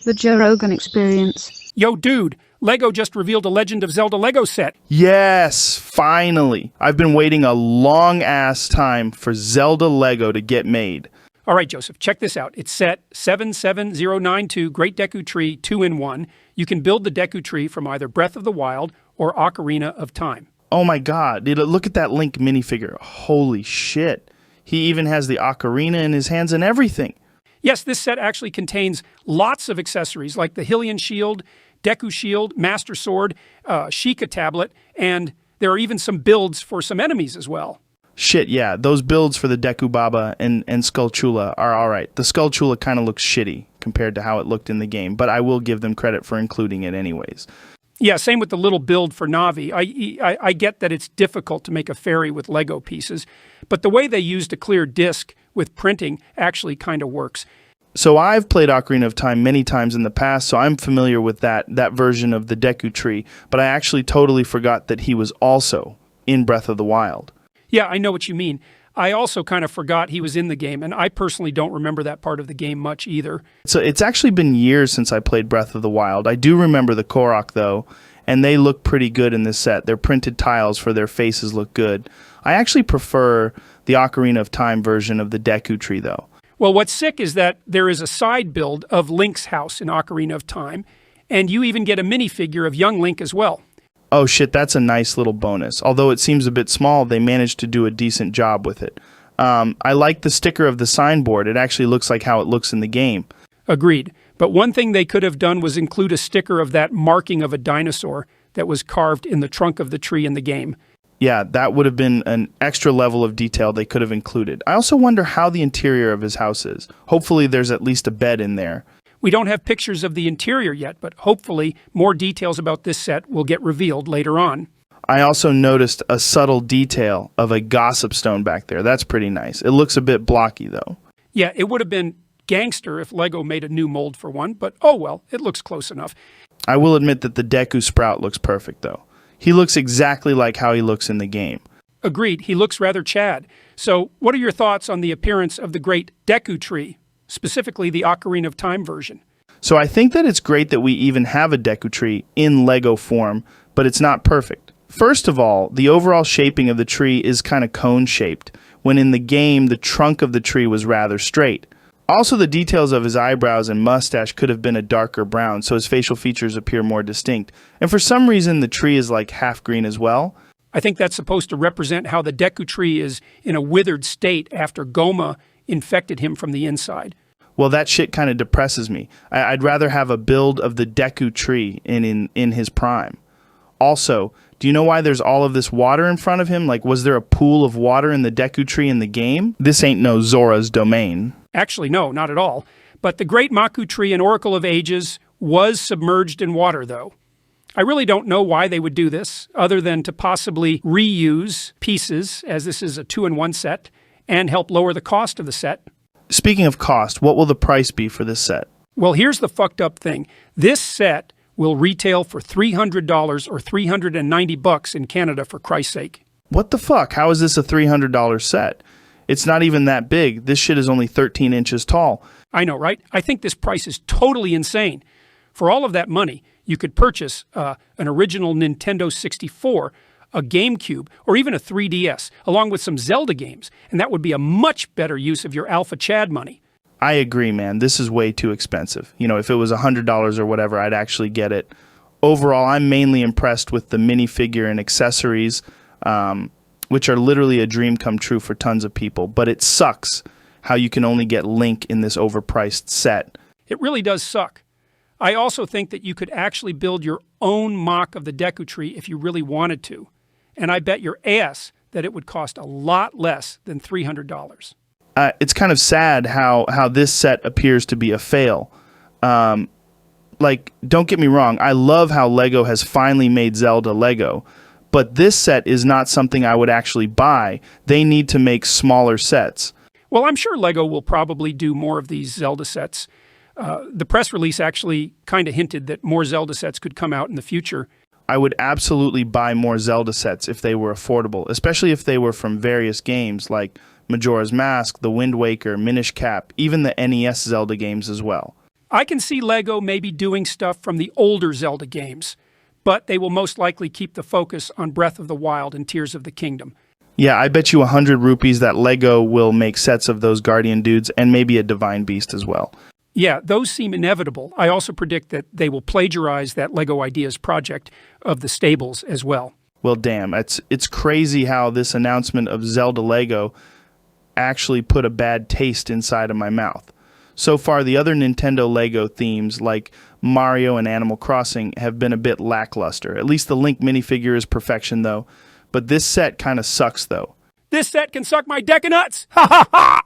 The Joe Rogan Experience. Yo, dude, LEGO just revealed a Legend of Zelda LEGO set. Yes, finally. I've been waiting a long-ass time for Zelda LEGO to get made. All right, Joseph, check this out. It's set 77092 Great Deku Tree 2-in-1. You can build the Deku Tree from either Breath of the Wild or Ocarina of Time. Oh my god, look at that Link minifigure. Holy shit. He even has the Ocarina in his hands and everything. Yes, this set actually contains lots of accessories like the Hylian Shield, Deku Shield, Master Sword, Sheikah tablet, and there are even some builds for some enemies as well. Shit, yeah, those builds for the Deku Baba and Skulltula are alright. The Skulltula kind of looks shitty compared to how it looked in the game, but I will give them credit for including it anyways. Yeah, same with the little build for Navi. I get that it's difficult to make a fairy with Lego pieces, but the way they used a clear disc with printing actually kind of works. So I've played Ocarina of Time many times in the past, so I'm familiar with that version of the Deku Tree, but I actually totally forgot that he was also in Breath of the Wild. Yeah, I know what you mean. I also kind of forgot he was in the game, and I personally don't remember that part of the game much either. So it's actually been years since I played Breath of the Wild. I do remember the Korok, though, and they look pretty good in this set. Their printed tiles for their faces look good. I actually prefer the Ocarina of Time version of the Deku Tree, though. Well, what's sick is that there is a side build of Link's house in Ocarina of Time, and you even get a minifigure of young Link as well. Oh shit, that's a nice little bonus. Although it seems a bit small, they managed to do a decent job with it. I like the sticker of the signboard. It actually looks like how it looks in the game. Agreed. But one thing they could have done was include a sticker of that marking of a dinosaur that was carved in the trunk of the tree in the game. Yeah, that would have been an extra level of detail they could have included. I also wonder how the interior of his house is. Hopefully there's at least a bed in there. We don't have pictures of the interior yet, but hopefully more details about this set will get revealed later on. I also noticed a subtle detail of a gossip stone back there. That's pretty nice. It looks a bit blocky, though. Yeah, it would have been gangster if LEGO made a new mold for one, but oh well, it looks close enough. I will admit that the Deku Sprout looks perfect, though. He looks exactly like how he looks in the game. Agreed, he looks rather Chad. So what are your thoughts on the appearance of the great Deku Tree, specifically the Ocarina of Time version? So I think that it's great that we even have a Deku Tree in LEGO form, but it's not perfect. First of all, the overall shaping of the tree is kind of cone-shaped, when in the game the trunk of the tree was rather straight. Also, the details of his eyebrows and mustache could have been a darker brown, so his facial features appear more distinct. And for some reason, the tree is like half green as well. I think that's supposed to represent how the Deku Tree is in a withered state after Goma infected him from the inside. Well, that shit kind of depresses me. I'd rather have a build of the Deku Tree in his prime. Also, do you know why there's all of this water in front of him? Like, was there a pool of water in the Deku Tree in the game? This ain't no Zora's domain. Actually, no, not at all. But the Great Maku Tree in Oracle of Ages was submerged in water, though. I really don't know why they would do this, other than to possibly reuse pieces, as this is a 2-in-1 set, and help lower the cost of the set. Speaking of cost, what will the price be for this set? Well, here's the fucked up thing. This set will retail for $300 or $390 in Canada, for Christ's sake. What the fuck? How is this a $300 set? It's not even that big. This shit is only 13 inches tall. I know, right? I think this price is totally insane. For all of that money, you could purchase an original Nintendo 64, a GameCube, or even a 3DS, along with some Zelda games, and that would be a much better use of your Alpha Chad money. I agree, man. This is way too expensive. You know, if it was $100 or whatever, I'd actually get it. Overall, I'm mainly impressed with the minifigure and accessories, which are literally a dream come true for tons of people. But it sucks how you can only get Link in this overpriced set. It really does suck. I also think that you could actually build your own mock of the Deku Tree if you really wanted to. And I bet your ass that it would cost a lot less than $300. It's kind of sad how this set appears to be a fail. Like, don't get me wrong, I love how LEGO has finally made Zelda LEGO, but this set is not something I would actually buy. They need to make smaller sets. Well, I'm sure LEGO will probably do more of these Zelda sets. The press release actually kind of hinted that more Zelda sets could come out in the future. I would absolutely buy more Zelda sets if they were affordable, especially if they were from various games like Majora's Mask, The Wind Waker, Minish Cap, even the NES Zelda games as well. I can see LEGO maybe doing stuff from the older Zelda games, but they will most likely keep the focus on Breath of the Wild and Tears of the Kingdom. Yeah, I bet you 100 rupees that LEGO will make sets of those Guardian dudes and maybe a Divine Beast as well. Yeah, those seem inevitable. I also predict that they will plagiarize that LEGO Ideas project of the stables as well. Well, damn, it's crazy how this announcement of Zelda LEGO actually put a bad taste inside of my mouth. So far, the other Nintendo LEGO themes like Mario and Animal Crossing have been a bit lackluster. At least the Link minifigure is perfection, though. But this set kind of sucks, though. This set can suck my deck of nuts! Ha ha ha!